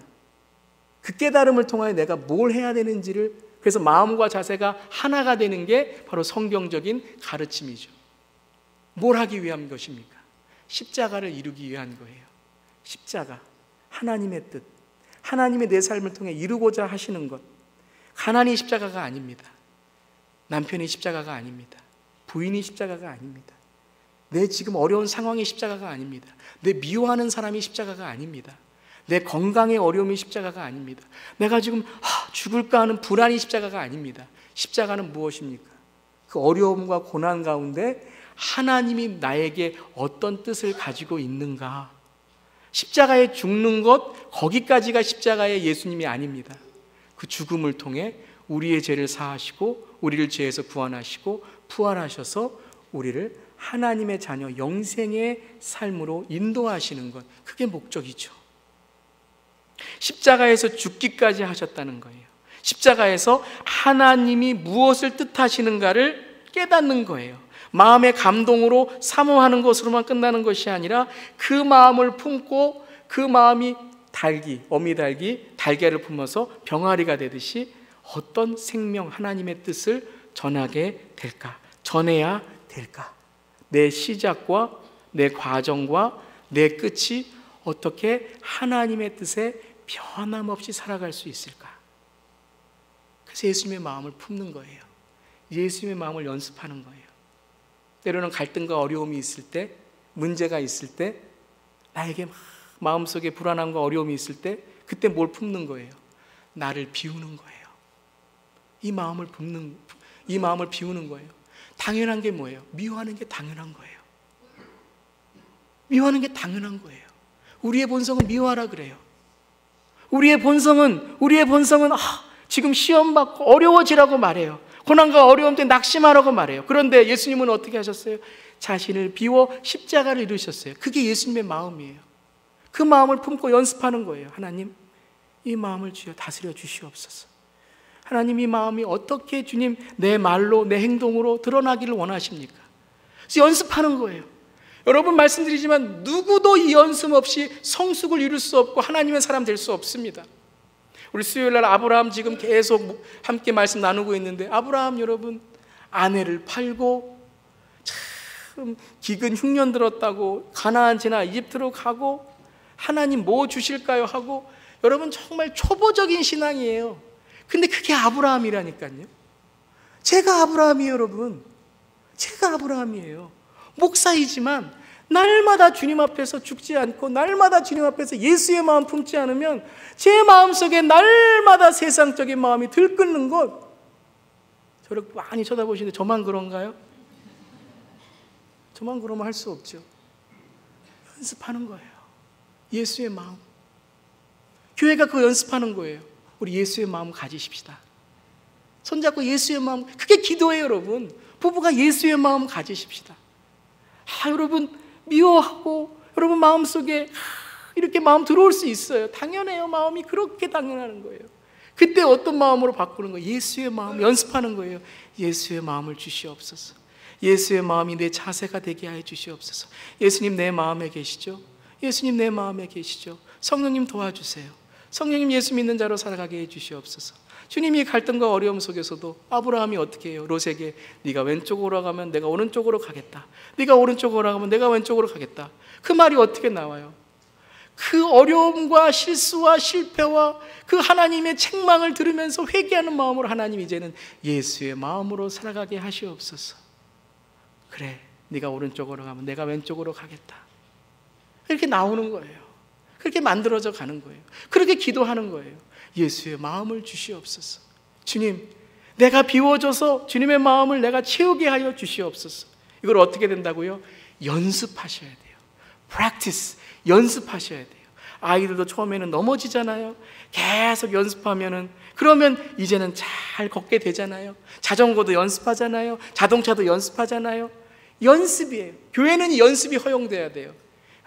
그 깨달음을 통하여 내가 뭘 해야 되는지를, 그래서 마음과 자세가 하나가 되는 게 바로 성경적인 가르침이죠. 뭘 하기 위한 것입니까? 십자가를 이루기 위한 거예요. 십자가, 하나님의 뜻, 하나님의 내 삶을 통해 이루고자 하시는 것. 가난이 십자가가 아닙니다. 남편이 십자가가 아닙니다. 부인이 십자가가 아닙니다. 내 지금 어려운 상황이 십자가가 아닙니다. 내 미워하는 사람이 십자가가 아닙니다. 내 건강의 어려움이 십자가가 아닙니다. 내가 지금 죽을까 하는 불안이 십자가가 아닙니다. 십자가는 무엇입니까? 그 어려움과 고난 가운데 하나님이 나에게 어떤 뜻을 가지고 있는가? 십자가에 죽는 것, 거기까지가 십자가의 예수님이 아닙니다. 그 죽음을 통해 우리의 죄를 사하시고 우리를 죄에서 구원하시고 부활하셔서 우리를 하나님의 자녀 영생의 삶으로 인도하시는 것, 그게 목적이죠. 십자가에서 죽기까지 하셨다는 거예요. 십자가에서 하나님이 무엇을 뜻하시는가를 깨닫는 거예요. 마음의 감동으로 사모하는 것으로만 끝나는 것이 아니라 그 마음을 품고 그 마음이 어미달기 달걀을 품어서 병아리가 되듯이 어떤 생명 하나님의 뜻을 전하게 될까? 전해야 될까? 내 시작과 내 과정과 내 끝이 어떻게 하나님의 뜻에 변함없이 살아갈 수 있을까? 그래서 예수님의 마음을 품는 거예요. 예수님의 마음을 연습하는 거예요. 때로는 갈등과 어려움이 있을 때, 문제가 있을 때, 나에게 마음속에 불안함과 어려움이 있을 때, 그때 뭘 품는 거예요? 나를 비우는 거예요. 이 마음을 비우는 거예요. 당연한 게 뭐예요? 미워하는 게 당연한 거예요. 미워하는 게 당연한 거예요. 우리의 본성은 미워하라 그래요. 우리의 본성은 지금 시험 받고 어려워지라고 말해요. 고난과 어려움 때문에 낙심하라고 말해요. 그런데 예수님은 어떻게 하셨어요? 자신을 비워 십자가를 이루셨어요. 그게 예수님의 마음이에요. 그 마음을 품고 연습하는 거예요. 하나님, 이 마음을 주여 다스려 주시옵소서. 하나님, 이 마음이 어떻게 주님 내 말로 내 행동으로 드러나기를 원하십니까? 그래서 연습하는 거예요. 여러분, 말씀드리지만 누구도 이 연습 없이 성숙을 이룰 수 없고 하나님의 사람 될 수 없습니다. 우리 수요일날 아브라함 지금 계속 함께 말씀 나누고 있는데, 아브라함 여러분, 아내를 팔고 참 기근 흉년 들었다고 가나안 지나 이집트로 가고 하나님 뭐 주실까요 하고, 여러분 정말 초보적인 신앙이에요. 근데 그게 아브라함이라니까요. 제가 아브라함이에요. 여러분, 제가 아브라함이에요. 목사이지만 날마다 주님 앞에서 죽지 않고 날마다 주님 앞에서 예수의 마음 품지 않으면 제 마음속에 날마다 세상적인 마음이 들끓는 것. 저를 많이 쳐다보시는데 저만 그런가요? 저만 그러면 할 수 없죠. 연습하는 거예요. 예수의 마음. 교회가 그거 연습하는 거예요. 우리 예수의 마음 가지십시다. 손잡고 예수의 마음, 그게 기도예요. 여러분, 부부가 예수의 마음 가지십시다. 여러분, 미워하고 여러분 마음속에 이렇게 마음 들어올 수 있어요. 당연해요. 마음이 그렇게 당연하는 거예요. 그때 어떤 마음으로 바꾸는 거예요? 예수의 마음 연습하는 거예요. 예수의 마음을 주시옵소서. 예수의 마음이 내 자세가 되게 하여 주시옵소서. 예수님 내 마음에 계시죠? 예수님 내 마음에 계시죠? 성령님 도와주세요. 성령님 예수 믿는 자로 살아가게 해 주시옵소서. 주님이 갈등과 어려움 속에서도 아브라함이 어떻게 해요? 롯에게 네가 왼쪽으로 가면 내가 오른쪽으로 가겠다, 네가 오른쪽으로 가면 내가 왼쪽으로 가겠다. 그 말이 어떻게 나와요? 그 어려움과 실수와 실패와 그 하나님의 책망을 들으면서 회개하는 마음으로 하나님 이제는 예수의 마음으로 살아가게 하시옵소서. 그래, 네가 오른쪽으로 가면 내가 왼쪽으로 가겠다. 이렇게 나오는 거예요. 그렇게 만들어져 가는 거예요. 그렇게 기도하는 거예요. 예수의 마음을 주시옵소서. 주님, 내가 비워져서 주님의 마음을 내가 채우게 하여 주시옵소서. 이걸 어떻게 된다고요? 연습하셔야 돼요. practice, 연습하셔야 돼요. 아이들도 처음에는 넘어지잖아요. 계속 연습하면은, 그러면 이제는 잘 걷게 되잖아요. 자전거도 연습하잖아요. 자동차도 연습하잖아요. 연습이에요. 교회는 연습이 허용돼야 돼요.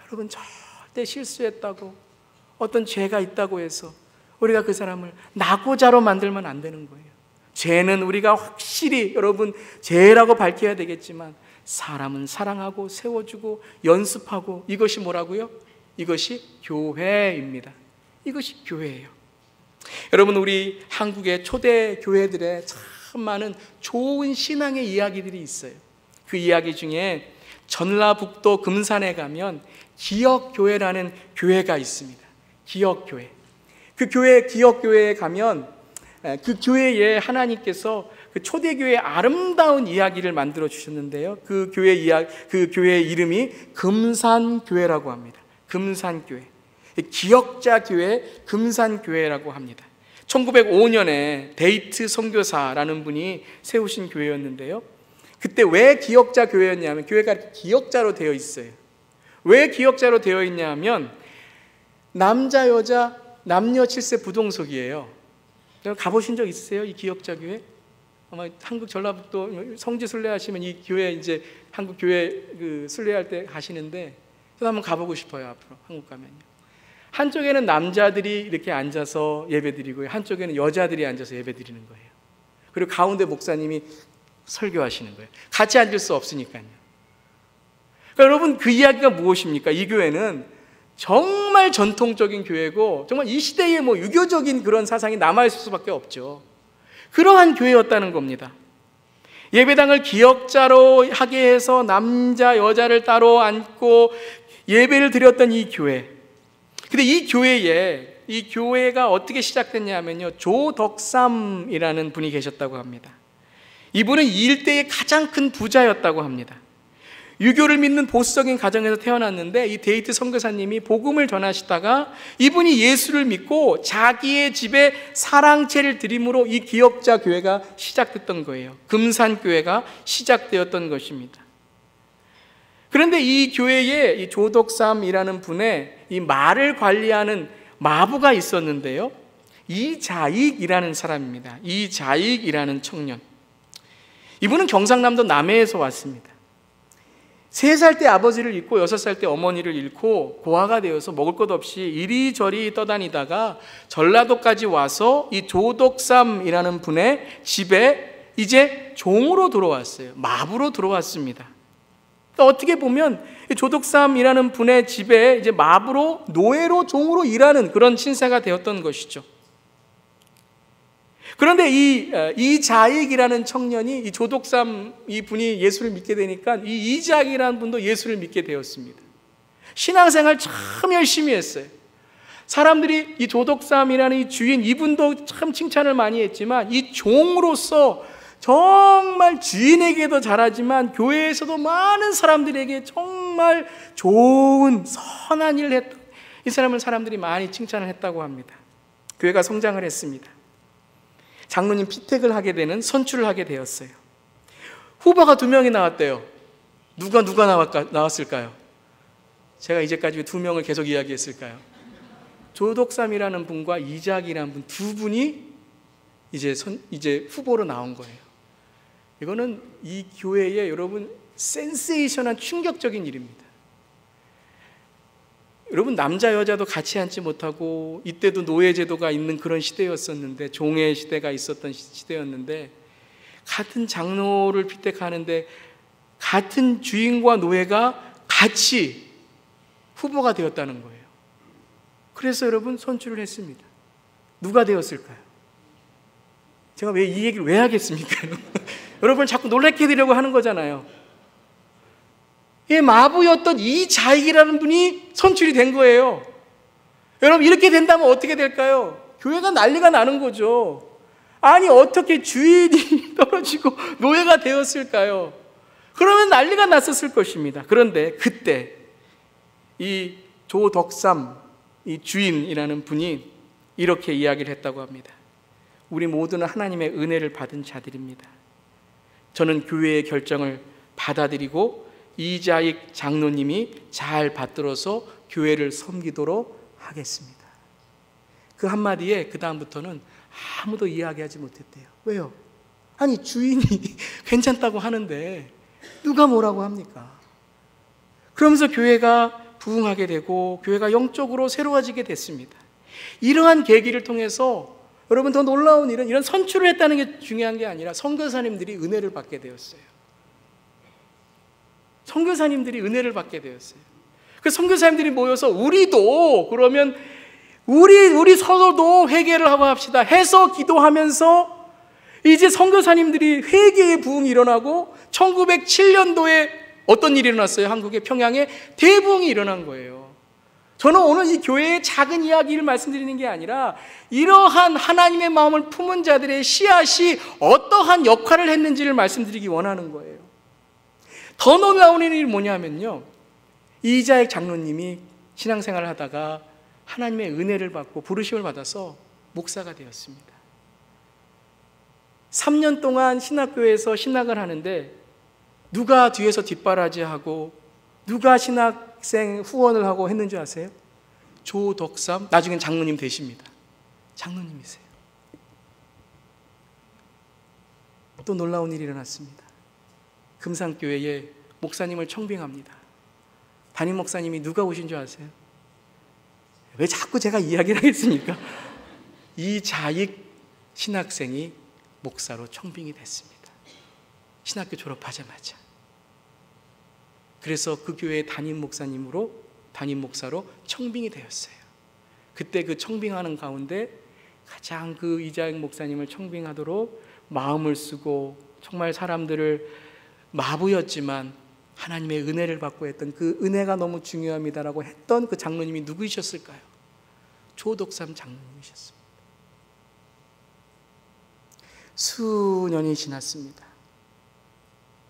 여러분, 절대 실수했다고, 어떤 죄가 있다고 해서 우리가 그 사람을 낙오자로 만들면 안 되는 거예요. 죄는 우리가 확실히 여러분 죄라고 밝혀야 되겠지만, 사람은 사랑하고 세워주고 연습하고, 이것이 뭐라고요? 이것이 교회입니다. 이것이 교회예요. 여러분, 우리 한국의 초대 교회들에 참 많은 좋은 신앙의 이야기들이 있어요. 그 이야기 중에 전라북도 금산에 가면 기억교회라는 교회가 있습니다. 기억교회. 그 교회, 기억교회에 가면 그 교회에 하나님께서 그 초대교회의 아름다운 이야기를 만들어 주셨는데요. 그 교회의 이름이 금산교회라고 합니다. 금산교회. 기억자교회 금산교회라고 합니다. 1905년에 데이트 선교사라는 분이 세우신 교회였는데요. 그때 왜 기억자 교회였냐면, 교회가 기억자로 되어 있어요. 왜 기억자로 되어 있냐면, 남자 여자 남녀 7세 부동석이에요. 가보신 적 있으세요? 이 기억자 교회? 아마 한국 전라북도 성지 순례하시면 이 교회, 이제 한국 교회 그 순례할 때 가시는데, 저도 한번 가보고 싶어요. 앞으로 한국 가면요. 한쪽에는 남자들이 이렇게 앉아서 예배드리고요, 한쪽에는 여자들이 앉아서 예배드리는 거예요. 그리고 가운데 목사님이 설교하시는 거예요. 같이 앉을 수 없으니까요. 그러니까 여러분, 그 이야기가 무엇입니까? 이 교회는 정말 전통적인 교회고, 정말 이 시대에 뭐 유교적인 그런 사상이 남아있을 수밖에 없죠. 그러한 교회였다는 겁니다. 예배당을 기억자로 하게 해서 남자 여자를 따로 앉고 예배를 드렸던 이 교회. 근데 이 교회가 어떻게 시작됐냐면요, 조덕삼이라는 분이 계셨다고 합니다. 이분은 이 일대의 가장 큰 부자였다고 합니다. 유교를 믿는 보수적인 가정에서 태어났는데, 이 데이트 선교사님이 복음을 전하시다가 이분이 예수를 믿고 자기의 집에 사랑제를 드림으로 이 기억자 교회가 시작됐던 거예요. 금산교회가 시작되었던 것입니다. 그런데 이 교회에 이 조덕삼이라는 분의 이 말을 관리하는 마부가 있었는데요, 이자익이라는 사람입니다. 이자익이라는 청년. 이분은 경상남도 남해에서 왔습니다. 3살 때 아버지를 잃고 6살 때 어머니를 잃고 고아가 되어서 먹을 것 없이 이리저리 떠다니다가 전라도까지 와서 이 조덕삼이라는 분의 집에 이제 종으로 들어왔어요. 마부로 들어왔습니다. 어떻게 보면 조덕삼이라는 분의 집에 이제 마부로, 노예로, 종으로 일하는 그런 신세가 되었던 것이죠. 그런데 이자익이라는 청년이, 이 조덕삼 이 분이 예수를 믿게 되니까 이 이자익이라는 분도 예수를 믿게 되었습니다. 신앙생활 참 열심히 했어요. 사람들이 이 조덕삼이라는 이 주인, 이분도 참 칭찬을 많이 했지만, 이 종으로서 정말 주인에게도 잘하지만 교회에서도 많은 사람들에게 정말 좋은 선한 일을 했던 이 사람을 사람들이 많이 칭찬을 했다고 합니다. 교회가 성장을 했습니다. 장로님 피택을 하게 되는, 선출을 하게 되었어요. 후보가 2명이 나왔대요. 누가 나왔을까요? 제가 이제까지 2명을 계속 이야기했을까요? 조덕삼이라는 분과 이자익이라는 분, 2분이 이제 후보로 나온 거예요. 이거는 이 교회에 여러분 센세이션한 충격적인 일입니다. 여러분, 남자 여자도 같이 앉지 못하고, 이때도 노예제도가 있는 그런 시대였었는데, 종의 시대가 있었던 시대였는데, 같은 장로를 피택하는데 같은 주인과 노예가 같이 후보가 되었다는 거예요. 그래서 여러분 선출을 했습니다. 누가 되었을까요? 제가 왜 이 얘기를 왜 하겠습니까? 여러분 자꾸 놀랍게 해드리려고 하는 거잖아요. 이 마부였던 이 자익이라는 분이 선출이 된 거예요. 여러분 이렇게 된다면 어떻게 될까요? 교회가 난리가 나는 거죠. 아니 어떻게 주인이 떨어지고 노예가 되었을까요? 그러면 난리가 났었을 것입니다. 그런데 그때 이 조덕삼 이 주인이라는 분이 이렇게 이야기를 했다고 합니다. 우리 모두는 하나님의 은혜를 받은 자들입니다. 저는 교회의 결정을 받아들이고 이자익 장로님이 잘 받들어서 교회를 섬기도록 하겠습니다. 그 한마디에 그 다음부터는 아무도 이야기하지 못했대요. 왜요? 아니 주인이 괜찮다고 하는데 누가 뭐라고 합니까? 그러면서 교회가 부흥하게 되고 교회가 영적으로 새로워지게 됐습니다. 이러한 계기를 통해서 여러분 더 놀라운 일은 이런 선출을 했다는 게 중요한 게 아니라 선교사님들이 은혜를 받게 되었어요. 선교사님들이 은혜를 받게 되었어요. 그 선교사님들이 모여서 우리도 그러면 우리 서로도 회개를 하고 합시다 해서 기도하면서 이제 선교사님들이 회개의 부흥이 일어나고 1907년도에 어떤 일이 일어났어요? 한국의 평양에 대부흥이 일어난 거예요. 저는 오늘 이 교회의 작은 이야기를 말씀드리는 게 아니라 이러한 하나님의 마음을 품은 자들의 씨앗이 어떠한 역할을 했는지를 말씀드리기 원하는 거예요. 더 놀라운 일이 뭐냐면요, 이자익 장로님이 신앙생활을 하다가 하나님의 은혜를 받고 부르심을 받아서 목사가 되었습니다. 3년 동안 신학교에서 신학을 하는데 누가 뒤에서 뒷바라지하고 누가 신학생 후원을 하고 했는 줄 아세요? 조덕삼, 나중엔 장로님 되십니다. 장로님이세요. 또 놀라운 일이 일어났습니다. 금산교회에 목사님을 청빙합니다. 담임 목사님이 누가 오신 줄 아세요? 왜 자꾸 제가 이야기를 하겠습니까? 이자익 신학생이 목사로 청빙이 됐습니다. 신학교 졸업하자마자. 그래서 그 교회의 담임 목사로 청빙이 되었어요. 그때 그 청빙하는 가운데 가장 그 이자익 목사님을 청빙하도록 마음을 쓰고 정말 사람들을 마부였지만 하나님의 은혜를 받고 했던 그 은혜가 너무 중요합니다라고 했던 그 장로님이 누구이셨을까요? 조덕삼 장로님이셨습니다. 수년이 지났습니다.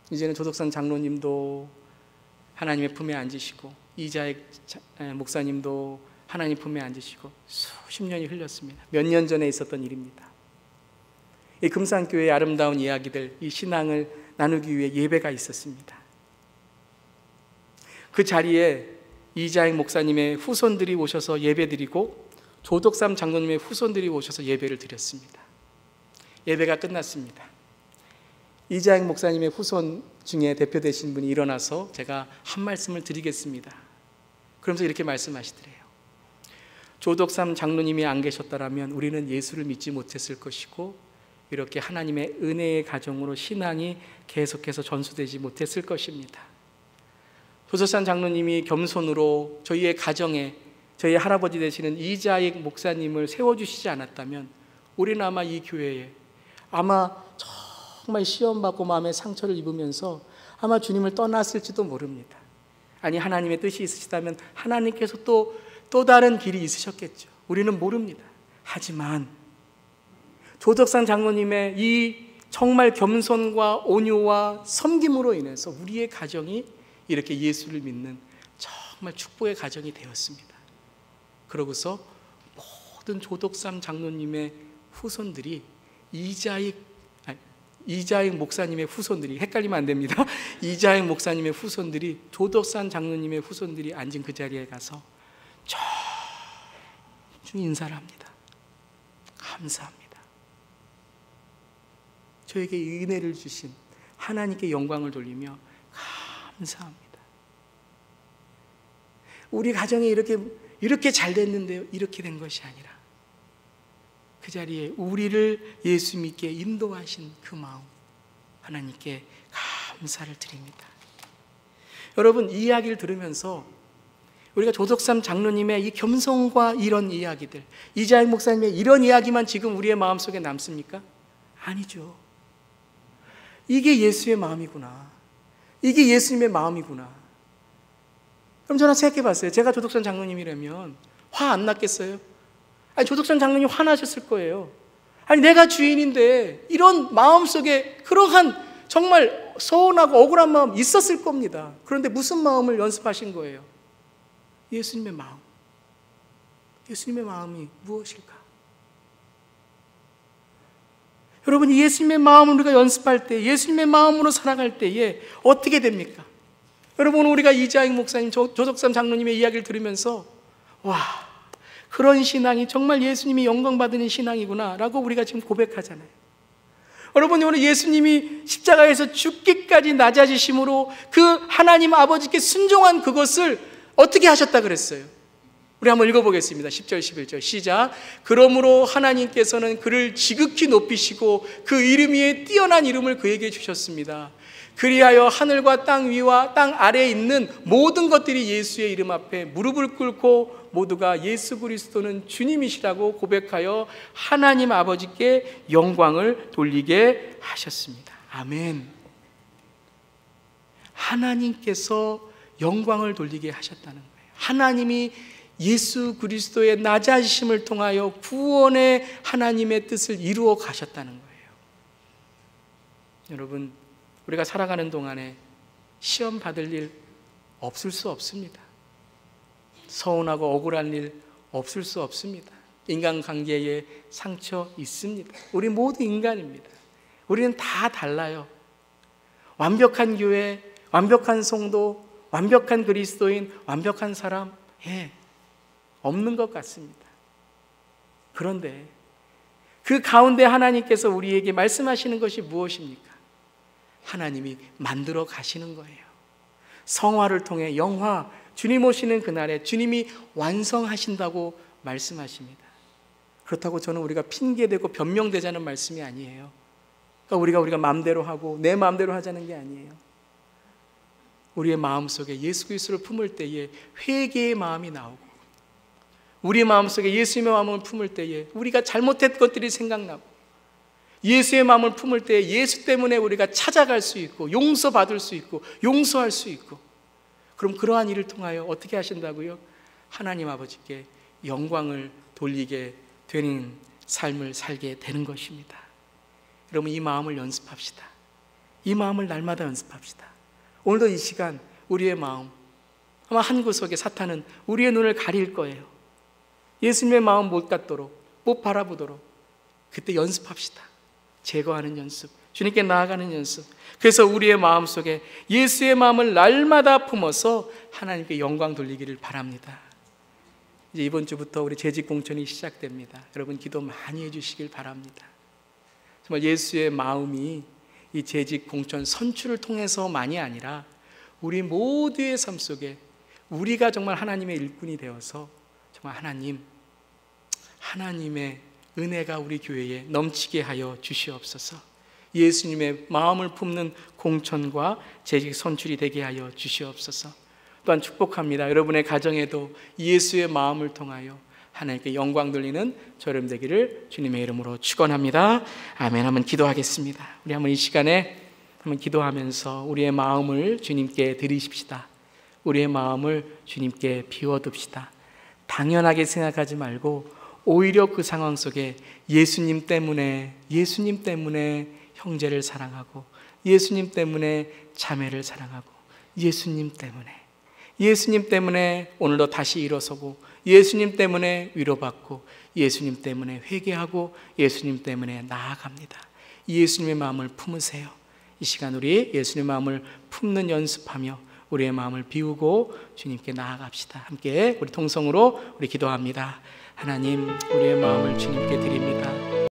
이제는 조덕삼 장로님도 하나님의 품에 앉으시고 이자익 목사님도 하나님 품에 앉으시고 수십 년이 흘렸습니다. 몇 년 전에 있었던 일입니다. 이 금산교회의 아름다운 이야기들, 이 신앙을 나누기 위해 예배가 있었습니다. 그 자리에 이자익 목사님의 후손들이 오셔서 예배드리고 조덕삼 장로님의 후손들이 오셔서 예배를 드렸습니다. 예배가 끝났습니다. 이자익 목사님의 후손 중에 대표되신 분이 일어나서 제가 한 말씀을 드리겠습니다. 그러면서 이렇게 말씀하시더래요. 조덕삼 장로님이 안 계셨더라면 우리는 예수를 믿지 못했을 것이고 이렇게 하나님의 은혜의 가정으로 신앙이 계속해서 전수되지 못했을 것입니다. 조덕삼 장로님이 겸손으로 저희의 가정에 저희 할아버지 되시는 이자익 목사님을 세워주시지 않았다면 우리는 아마 이 교회에 아마 정말 시험받고 마음에 상처를 입으면서 아마 주님을 떠났을지도 모릅니다. 아니 하나님의 뜻이 있으시다면 하나님께서 또 다른 길이 있으셨겠죠. 우리는 모릅니다. 하지만 조덕삼 장로님의 이 정말 겸손과 온유와 섬김으로 인해서 우리의 가정이 이렇게 예수를 믿는 정말 축복의 가정이 되었습니다. 그러고서 모든 조덕삼 장로님의 후손들이 이자익 목사님의 후손들이, 헷갈리면 안 됩니다. 이자익 목사님의 후손들이 조덕삼 장로님의 후손들이 앉은 그 자리에 가서 좀 인사를 합니다. 감사합니다. 저에게 은혜를 주신 하나님께 영광을 돌리며 감사합니다. 우리 가정이 이렇게 잘 됐는데요, 이렇게 된 것이 아니라 그 자리에 우리를 예수 믿게 인도하신 그 마음, 하나님께 감사를 드립니다. 여러분, 이 이야기를 들으면서 우리가 조덕삼 장로님의 이 겸손과 이런 이야기들, 이자익 목사님의 이런 이야기만 지금 우리의 마음속에 남습니까? 아니죠. 이게 예수의 마음이구나. 이게 예수님의 마음이구나. 그럼 저는 생각해 봤어요. 제가 조덕선 장로님이라면 화 안 났겠어요? 아니, 조덕선 장로님 화나셨을 거예요. 아니, 내가 주인인데 이런 마음속에 그러한 정말 서운하고 억울한 마음 있었을 겁니다. 그런데 무슨 마음을 연습하신 거예요? 예수님의 마음. 예수님의 마음이 무엇일까? 여러분, 예수님의 마음을 우리가 연습할 때, 예수님의 마음으로 살아갈 때에 어떻게 됩니까? 여러분, 우리가 이자익 목사님, 조덕삼 장로님의 이야기를 들으면서 와, 그런 신앙이 정말 예수님이 영광받는 신앙이구나 라고 우리가 지금 고백하잖아요. 여러분, 오늘 예수님이 십자가에서 죽기까지 낮아지심으로 그 하나님 아버지께 순종한 그것을 어떻게 하셨다 그랬어요? 우리 한번 읽어보겠습니다. 10절 11절 시작. 그러므로 하나님께서는 그를 지극히 높이시고 그 이름 위에 뛰어난 이름을 그에게 주셨습니다. 그리하여 하늘과 땅 위와 땅 아래에 있는 모든 것들이 예수의 이름 앞에 무릎을 꿇고 모두가 예수 그리스도는 주님이시라고 고백하여 하나님 아버지께 영광을 돌리게 하셨습니다. 아멘. 하나님께서 영광을 돌리게 하셨다는 거예요. 하나님이 예수 그리스도의 낮아지심을 통하여 구원의 하나님의 뜻을 이루어 가셨다는 거예요. 여러분, 우리가 살아가는 동안에 시험 받을 일 없을 수 없습니다. 서운하고 억울한 일 없을 수 없습니다. 인간관계에 상처 있습니다. 우리 모두 인간입니다. 우리는 다 달라요. 완벽한 교회, 완벽한 성도, 완벽한 그리스도인, 완벽한 사람, 없는 것 같습니다. 그런데 그 가운데 하나님께서 우리에게 말씀하시는 것이 무엇입니까? 하나님이 만들어 가시는 거예요. 성화를 통해 영화, 주님 오시는 그날에 주님이 완성하신다고 말씀하십니다. 그렇다고 저는 우리가 핑계대고 변명되자는 말씀이 아니에요. 그러니까 우리가 마음대로 하고 내 마음대로 하자는 게 아니에요. 우리의 마음속에 예수 그리스도를 품을 때에 회개의 마음이 나오고, 우리의 마음속에 예수님의 마음을 품을 때에 우리가 잘못했던 것들이 생각나고, 예수의 마음을 품을 때에 예수 때문에 우리가 찾아갈 수 있고 용서받을 수 있고 용서할 수 있고, 그럼 그러한 일을 통하여 어떻게 하신다고요? 하나님 아버지께 영광을 돌리게 되는 삶을 살게 되는 것입니다. 여러분, 이 마음을 연습합시다. 이 마음을 날마다 연습합시다. 오늘도 이 시간 우리의 마음, 아마 한 구석에 사탄은 우리의 눈을 가릴 거예요. 예수님의 마음 못 갖도록, 못 바라보도록. 그때 연습합시다. 제거하는 연습, 주님께 나아가는 연습. 그래서 우리의 마음속에 예수의 마음을 날마다 품어서 하나님께 영광 돌리기를 바랍니다. 이제 이번 주부터 우리 재직 공천이 시작됩니다. 여러분, 기도 많이 해주시길 바랍니다. 정말 예수의 마음이 이 재직 공천 선출을 통해서만이 아니라 우리 모두의 삶 속에 우리가 정말 하나님의 일꾼이 되어서 정말 하나님의 은혜가 우리 교회에 넘치게 하여 주시옵소서. 예수님의 마음을 품는 공천과 재직 선출이 되게 하여 주시옵소서. 또한 축복합니다. 여러분의 가정에도 예수의 마음을 통하여 하나님께 영광 돌리는 저렴 되기를 주님의 이름으로 축원합니다. 아멘. 한번 기도하겠습니다. 우리 한번 이 시간에 한번 기도하면서 우리의 마음을 주님께 드리십시다. 우리의 마음을 주님께 비워둡시다. 당연하게 생각하지 말고 오히려 그 상황 속에 예수님 때문에 형제를 사랑하고, 예수님 때문에 자매를 사랑하고, 예수님 때문에 오늘도 다시 일어서고, 예수님 때문에 위로받고, 예수님 때문에 회개하고, 예수님 때문에 나아갑니다. 예수님의 마음을 품으세요. 이 시간 우리 예수님의 마음을 품는 연습하며 우리의 마음을 비우고 주님께 나아갑시다. 함께 우리 통성으로 우리 기도합니다. 하나님, 우리의 마음을 주님께 드립니다.